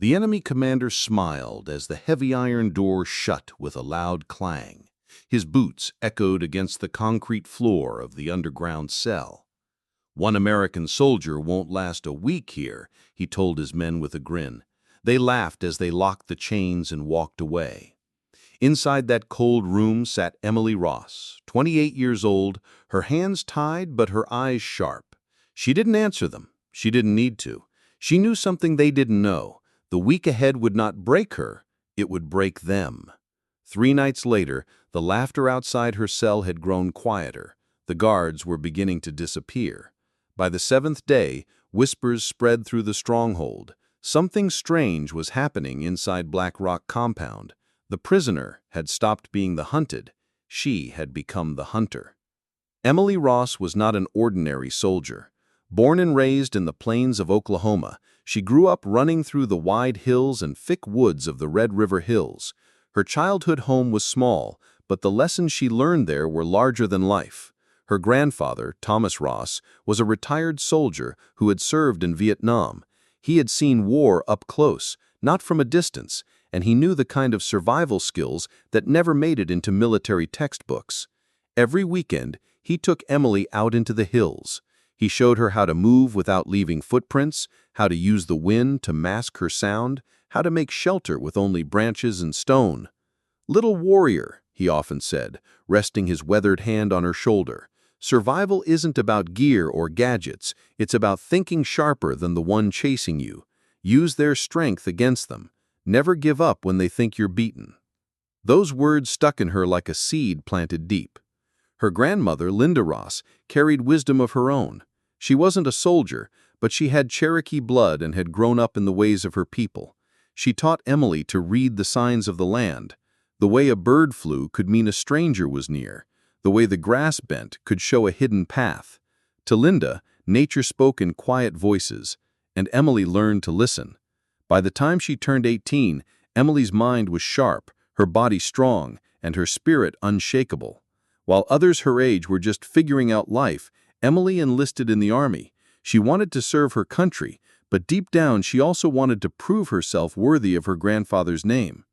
The enemy commander smiled as the heavy iron door shut with a loud clang. His boots echoed against the concrete floor of the underground cell. "One American soldier won't last a week here," he told his men with a grin. They laughed as they locked the chains and walked away. Inside that cold room sat Emily Ross, 28 years old, her hands tied but her eyes sharp. She didn't answer them. She didn't need to. She knew something they didn't know. The week ahead would not break her, it would break them. 3 nights later, the laughter outside her cell had grown quieter. The guards were beginning to disappear. By the 7th day, whispers spread through the stronghold. Something strange was happening inside Black Rock compound. The prisoner had stopped being the hunted. She had become the hunter. Emily Ross was not an ordinary soldier. Born and raised in the plains of Oklahoma, she grew up running through the wide hills and thick woods of the Red River Hills. Her childhood home was small, but the lessons she learned there were larger than life. Her grandfather, Thomas Ross, was a retired soldier who had served in Vietnam. He had seen war up close, not from a distance, and he knew the kind of survival skills that never made it into military textbooks. Every weekend, he took Emily out into the hills. He showed her how to move without leaving footprints, how to use the wind to mask her sound, how to make shelter with only branches and stone. "Little warrior," he often said, resting his weathered hand on her shoulder. "Survival isn't about gear or gadgets. It's about thinking sharper than the one chasing you. Use their strength against them. Never give up when they think you're beaten." Those words stuck in her like a seed planted deep. Her grandmother, Linda Ross, carried wisdom of her own. She wasn't a soldier, but she had Cherokee blood and had grown up in the ways of her people. She taught Emily to read the signs of the land. The way a bird flew could mean a stranger was near. The way the grass bent could show a hidden path. To Linda, nature spoke in quiet voices, and Emily learned to listen. By the time she turned 18, Emily's mind was sharp, her body strong, and her spirit unshakable. While others her age were just figuring out life, Emily enlisted in the army. She wanted to serve her country, but deep down she also wanted to prove herself worthy of her grandfather's name.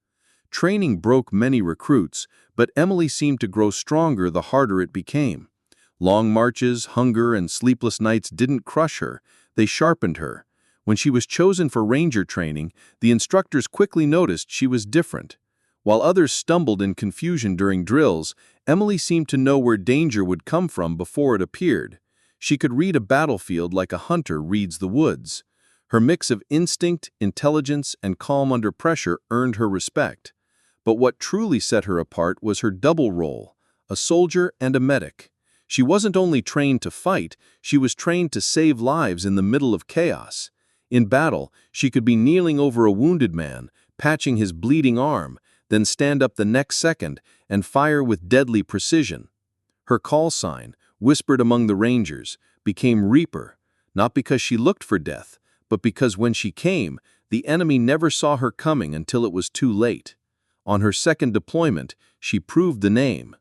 Training broke many recruits, but Emily seemed to grow stronger the harder it became. Long marches, hunger, and sleepless nights didn't crush her, they sharpened her. When she was chosen for ranger training, the instructors quickly noticed she was different. While others stumbled in confusion during drills, Emily seemed to know where danger would come from before it appeared. She could read a battlefield like a hunter reads the woods. Her mix of instinct, intelligence, and calm under pressure earned her respect. But what truly set her apart was her double role, a soldier and a medic. She wasn't only trained to fight, she was trained to save lives in the middle of chaos. In battle, she could be kneeling over a wounded man, patching his bleeding arm, then stand up the next second and fire with deadly precision. Her call sign, whispered among the Rangers, became Reaper, not because she looked for death, but because when she came, the enemy never saw her coming until it was too late. On her second deployment, she proved the name.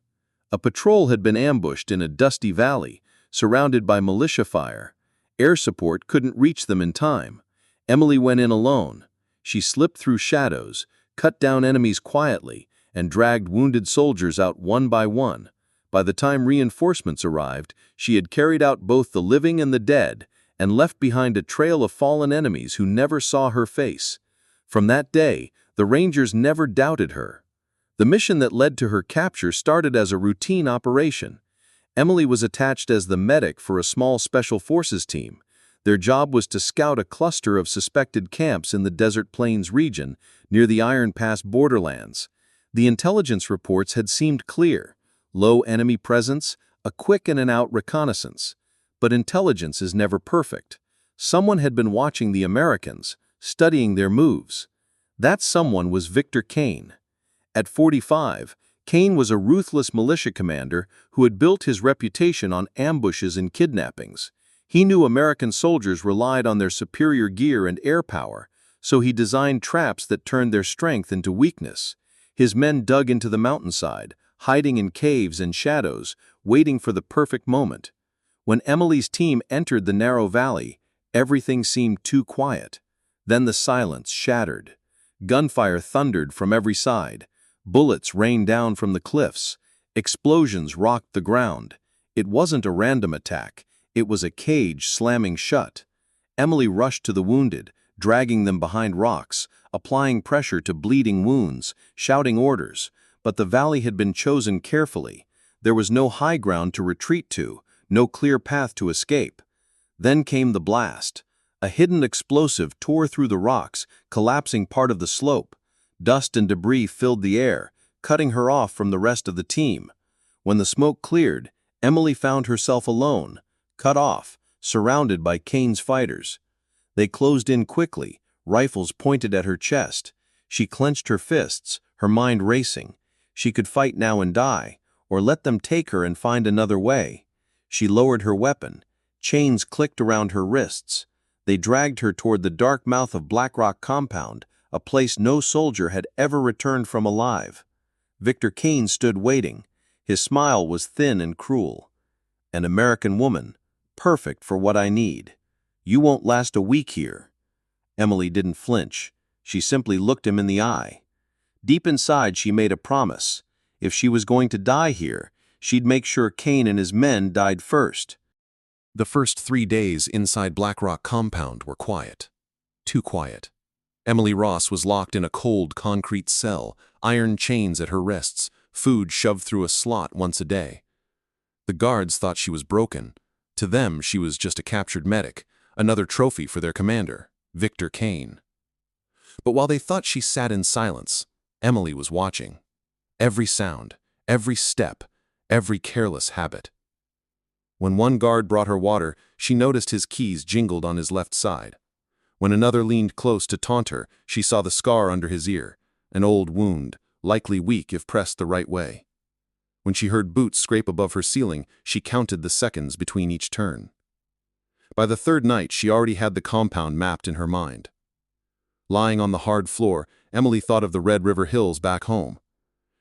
A patrol had been ambushed in a dusty valley, surrounded by militia fire. Air support couldn't reach them in time. Emily went in alone. She slipped through shadows, cut down enemies quietly, and dragged wounded soldiers out one by one. By the time reinforcements arrived, she had carried out both the living and the dead, and left behind a trail of fallen enemies who never saw her face. From that day, the Rangers never doubted her. The mission that led to her capture started as a routine operation. Emily was attached as the medic for a small special forces team. Their job was to scout a cluster of suspected camps in the Desert Plains region near the Iron Pass borderlands. The intelligence reports had seemed clear: low enemy presence, a quick in-and-out reconnaissance. But intelligence is never perfect. Someone had been watching the Americans, studying their moves. That someone was Victor Kane. At 45, Kane was a ruthless militia commander who had built his reputation on ambushes and kidnappings. He knew American soldiers relied on their superior gear and air power, so he designed traps that turned their strength into weakness. His men dug into the mountainside, hiding in caves and shadows, waiting for the perfect moment. When Emily's team entered the narrow valley, everything seemed too quiet. Then the silence shattered. Gunfire thundered from every side. Bullets rained down from the cliffs. Explosions rocked the ground. It wasn't a random attack. It was a cage slamming shut. Emily rushed to the wounded, dragging them behind rocks, applying pressure to bleeding wounds, shouting orders. But the valley had been chosen carefully. There was no high ground to retreat to, no clear path to escape. Then came the blast. A hidden explosive tore through the rocks, collapsing part of the slope. Dust and debris filled the air, cutting her off from the rest of the team. When the smoke cleared, Emily found herself alone, cut off, surrounded by Kane's fighters. They closed in quickly, rifles pointed at her chest. She clenched her fists, her mind racing. She could fight now and die, or let them take her and find another way. She lowered her weapon. Chains clicked around her wrists. They dragged her toward the dark mouth of Black Rock Compound, a place no soldier had ever returned from alive. Victor Kane stood waiting. His smile was thin and cruel. "An American woman, perfect for what I need. You won't last a week here." Emily didn't flinch. She simply looked him in the eye. Deep inside, she made a promise. If she was going to die here, she'd make sure Kane and his men died first. The first 3 days inside Black Rock Compound were quiet. Too quiet. Emily Ross was locked in a cold concrete cell, iron chains at her wrists, food shoved through a slot once a day. The guards thought she was broken. To them, she was just a captured medic, another trophy for their commander, Victor Kane. But while they thought she sat in silence, Emily was watching. Every sound, every step, every careless habit. When one guard brought her water, she noticed his keys jingled on his left side. When another leaned close to taunt her, she saw the scar under his ear, an old wound, likely weak if pressed the right way. When she heard boots scrape above her ceiling, she counted the seconds between each turn. By the third night, she already had the compound mapped in her mind. Lying on the hard floor, Emily thought of the Red River Hills back home.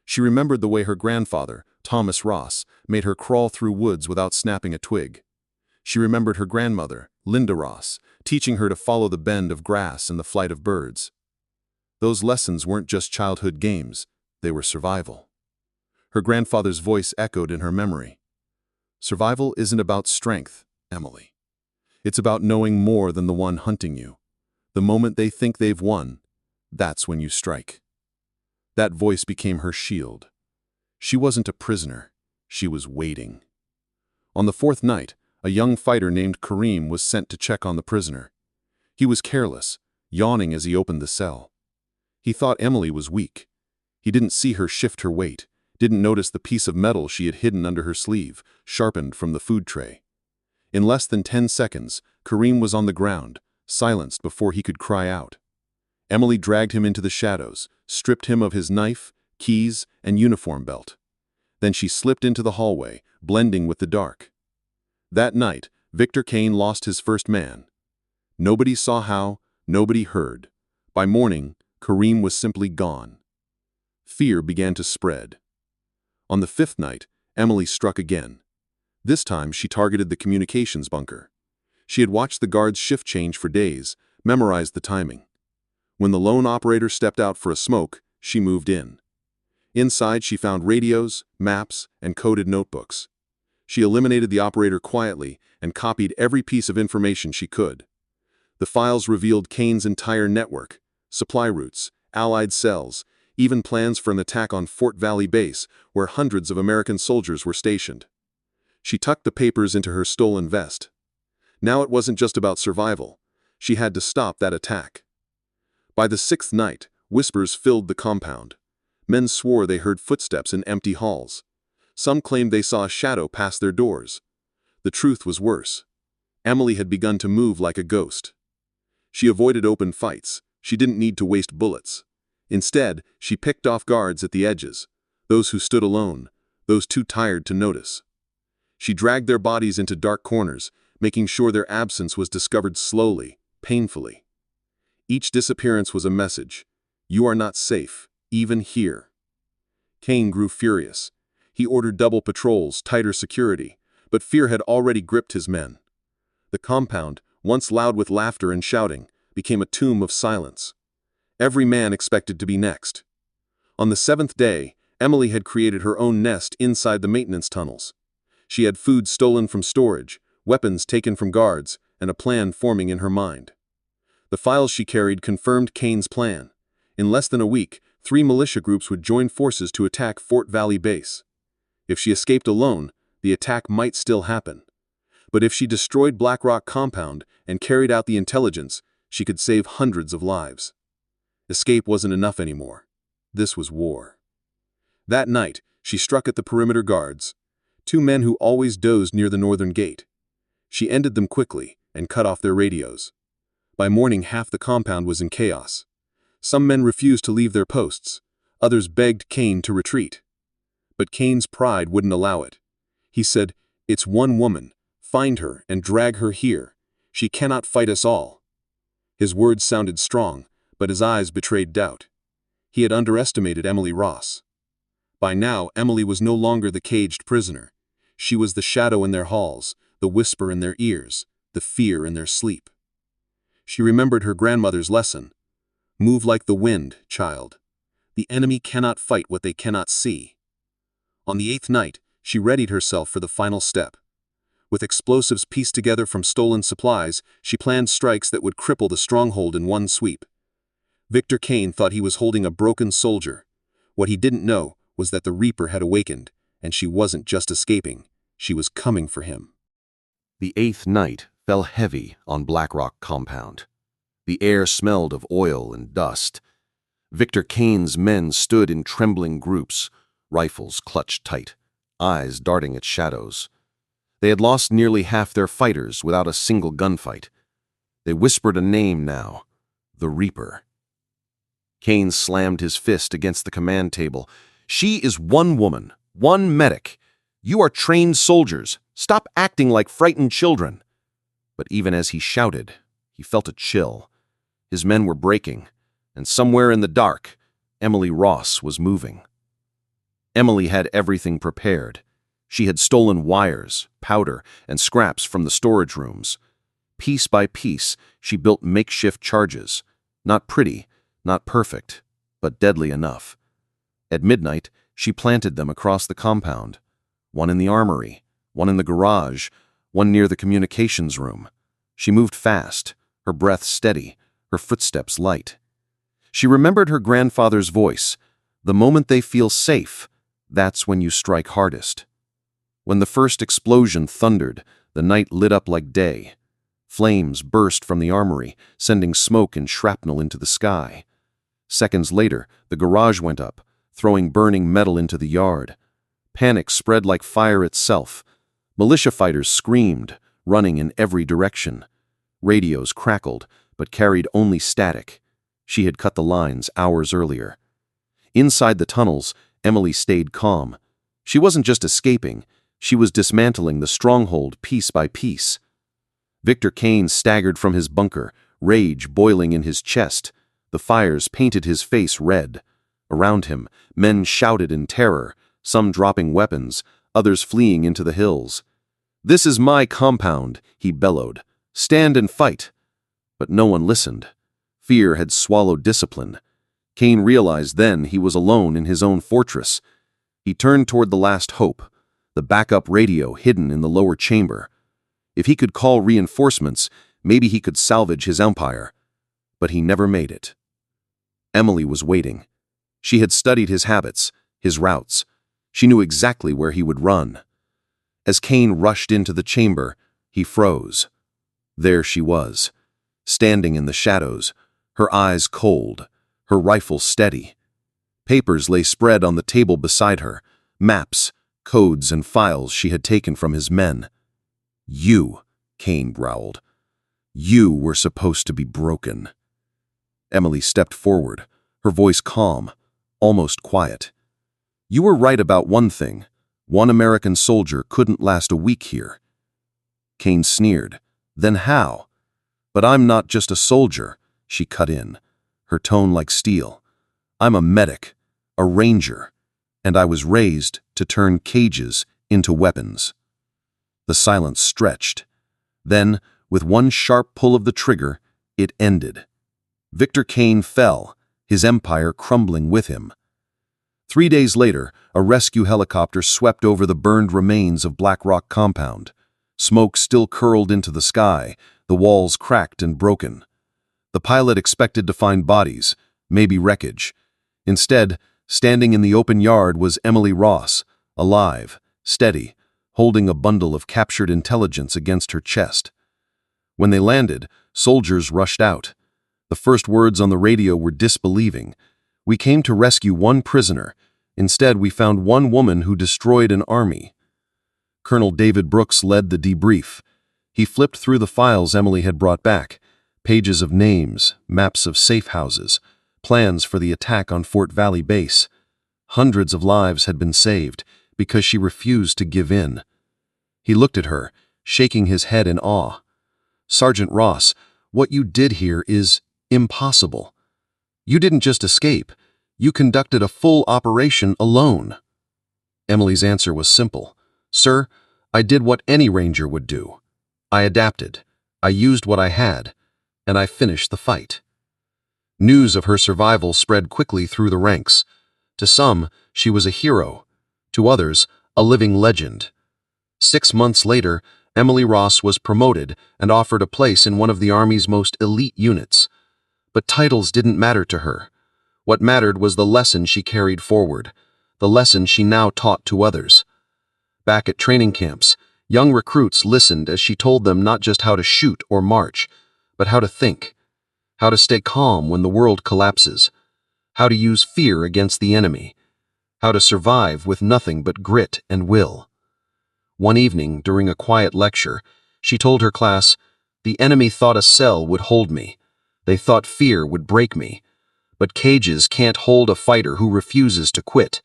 She remembered the way her grandfather, Thomas Ross, made her crawl through woods without snapping a twig. She remembered her grandmother, Linda Ross, teaching her to follow the bend of grass and the flight of birds. Those lessons weren't just childhood games, they were survival. Her grandfather's voice echoed in her memory. "Survival isn't about strength, Emily. It's about knowing more than the one hunting you. The moment they think they've won, that's when you strike." That voice became her shield. She wasn't a prisoner, she was waiting. On the fourth night, a young fighter named Kareem was sent to check on the prisoner. He was careless, yawning as he opened the cell. He thought Emily was weak. He didn't see her shift her weight, didn't notice the piece of metal she had hidden under her sleeve, sharpened from the food tray. In less than 10 seconds, Kareem was on the ground, silenced before he could cry out. Emily dragged him into the shadows, stripped him of his knife, keys, and uniform belt. Then she slipped into the hallway, blending with the dark. That night, Victor Kane lost his first man. Nobody saw how, nobody heard. By morning, Kareem was simply gone. Fear began to spread. On the fifth night, Emily struck again. This time, she targeted the communications bunker. She had watched the guards' shift change for days, memorized the timing. When the lone operator stepped out for a smoke, she moved in. Inside, she found radios, maps, and coded notebooks. She eliminated the operator quietly and copied every piece of information she could. The files revealed Kane's entire network, supply routes, Allied cells, even plans for an attack on Fort Valley Base, where hundreds of American soldiers were stationed. She tucked the papers into her stolen vest. Now it wasn't just about survival. She had to stop that attack. By the sixth night, whispers filled the compound. Men swore they heard footsteps in empty halls. Some claimed they saw a shadow pass their doors. The truth was worse. Emily had begun to move like a ghost. She avoided open fights. She didn't need to waste bullets. Instead, she picked off guards at the edges, those who stood alone, those too tired to notice. She dragged their bodies into dark corners, making sure their absence was discovered slowly, painfully. Each disappearance was a message. You are not safe, even here. Kane grew furious. He ordered double patrols, tighter security, but fear had already gripped his men. The compound, once loud with laughter and shouting, became a tomb of silence. Every man expected to be next. On the 7th day, Emily had created her own nest inside the maintenance tunnels. She had food stolen from storage, weapons taken from guards, and a plan forming in her mind. The files she carried confirmed Kane's plan. In less than a week, 3 militia groups would join forces to attack Fort Valley Base. If she escaped alone, the attack might still happen. But if she destroyed Black Rock Compound and carried out the intelligence, she could save hundreds of lives. Escape wasn't enough anymore. This was war. That night, she struck at the perimeter guards, 2 men who always dozed near the northern gate. She ended them quickly and cut off their radios. By morning, half the compound was in chaos. Some men refused to leave their posts. Others begged Kane to retreat. But Kane's pride wouldn't allow it. He said, "It's one woman. Find her and drag her here. She cannot fight us all." His words sounded strong, but his eyes betrayed doubt. He had underestimated Emily Ross. By now, Emily was no longer the caged prisoner. She was the shadow in their halls, the whisper in their ears, the fear in their sleep. She remembered her grandmother's lesson. Move like the wind, child. The enemy cannot fight what they cannot see. On the 8th night, she readied herself for the final step. With explosives pieced together from stolen supplies, she planned strikes that would cripple the stronghold in one sweep. Victor Kane thought he was holding a broken soldier. What he didn't know was that the Reaper had awakened, and she wasn't just escaping, she was coming for him. The 8th night fell heavy on Black Rock Compound. The air smelled of oil and dust. Victor Kane's men stood in trembling groups, rifles clutched tight, eyes darting at shadows. They had lost nearly half their fighters without a single gunfight. They whispered a name now, the Reaper. Kane slammed his fist against the command table. "She is one woman, one medic. You are trained soldiers. Stop acting like frightened children." But even as he shouted, he felt a chill. His men were breaking, and somewhere in the dark, Emily Ross was moving. Emily had everything prepared. She had stolen wires, powder, and scraps from the storage rooms. Piece by piece, she built makeshift charges. Not pretty, not perfect, but deadly enough. At midnight, she planted them across the compound. One in the armory, one in the garage, one near the communications room. She moved fast, her breath steady, her footsteps light. She remembered her grandfather's voice. The moment they feel safe, that's when you strike hardest. When the first explosion thundered, the night lit up like day. Flames burst from the armory, sending smoke and shrapnel into the sky. Seconds later, the garage went up, throwing burning metal into the yard. Panic spread like fire itself. Militia fighters screamed, running in every direction. Radios crackled, but carried only static. She had cut the lines hours earlier. Inside the tunnels, Emily stayed calm. She wasn't just escaping, she was dismantling the stronghold piece by piece. Victor Kane staggered from his bunker, rage boiling in his chest. The fires painted his face red. Around him, men shouted in terror, some dropping weapons, others fleeing into the hills. "This is my compound," he bellowed. "Stand and fight." But no one listened. Fear had swallowed discipline. Kane realized then he was alone in his own fortress. He turned toward the last hope, the backup radio hidden in the lower chamber. If he could call reinforcements, maybe he could salvage his empire. But he never made it. Emily was waiting. She had studied his habits, his routes. She knew exactly where he would run. As Kane rushed into the chamber, he froze. There she was, standing in the shadows, her eyes cold, her rifle steady. Papers lay spread on the table beside her, maps, codes, and files she had taken from his men. "You," Kane growled. "You were supposed to be broken." Emily stepped forward, her voice calm, almost quiet. "You were right about one thing. One American soldier couldn't last a week here." Kane sneered. "Then how?" "But I'm not just a soldier," she cut in, her tone like steel. "I'm a medic, a ranger, and I was raised to turn cages into weapons." The silence stretched. Then, with one sharp pull of the trigger, It ended. Victor Kane fell, his empire crumbling with him. 3 days later, a rescue helicopter swept over the burned remains of Black Rock compound. Smoke still curled into the sky, the walls cracked and broken. The pilot expected to find bodies, maybe wreckage. Instead, standing in the open yard was Emily Ross, alive, steady, holding a bundle of captured intelligence against her chest. When they landed, soldiers rushed out. The first words on the radio were disbelieving. "We came to rescue one prisoner. Instead, we found one woman who destroyed an army." Colonel David Brooks led the debrief. He flipped through the files Emily had brought back, pages of names, maps of safe houses, plans for the attack on Fort Valley Base. Hundreds of lives had been saved because she refused to give in. He looked at her, shaking his head in awe. "Sergeant Ross, what you did here is impossible. You didn't just escape, you conducted a full operation alone." Emily's answer was simple. "Sir, I did what any ranger would do. I adapted, I used what I had, and I finished the fight." News of her survival spread quickly through the ranks. To some, she was a hero. To others, a living legend. 6 months later, Emily Ross was promoted and offered a place in one of the Army's most elite units. But titles didn't matter to her. What mattered was the lesson she carried forward, the lesson she now taught to others. Back at training camps, young recruits listened as she told them not just how to shoot or march, but how to think, how to stay calm when the world collapses, how to use fear against the enemy, how to survive with nothing but grit and will. One evening, during a quiet lecture, she told her class, "The enemy thought a cell would hold me. They thought fear would break me. But cages can't hold a fighter who refuses to quit.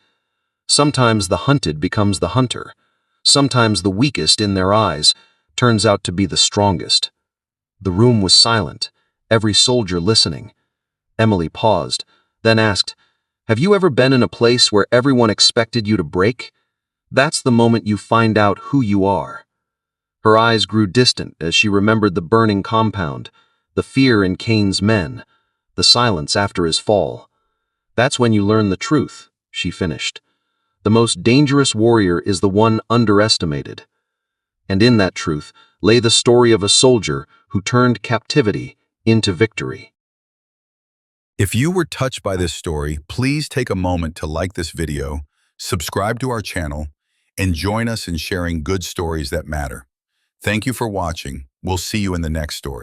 Sometimes the hunted becomes the hunter. Sometimes the weakest in their eyes turns out to be the strongest." The room was silent, every soldier listening. Emily paused, then asked, "Have you ever been in a place where everyone expected you to break? That's the moment you find out who you are." Her eyes grew distant as she remembered the burning compound, the fear in Kane's men, the silence after his fall. "That's when you learn the truth," she finished. "The most dangerous warrior is the one underestimated." And in that truth lay the story of a soldier who turned captivity into victory. If you were touched by this story, please take a moment to like this video, subscribe to our channel, and join us in sharing good stories that matter. Thank you for watching. We'll see you in the next story.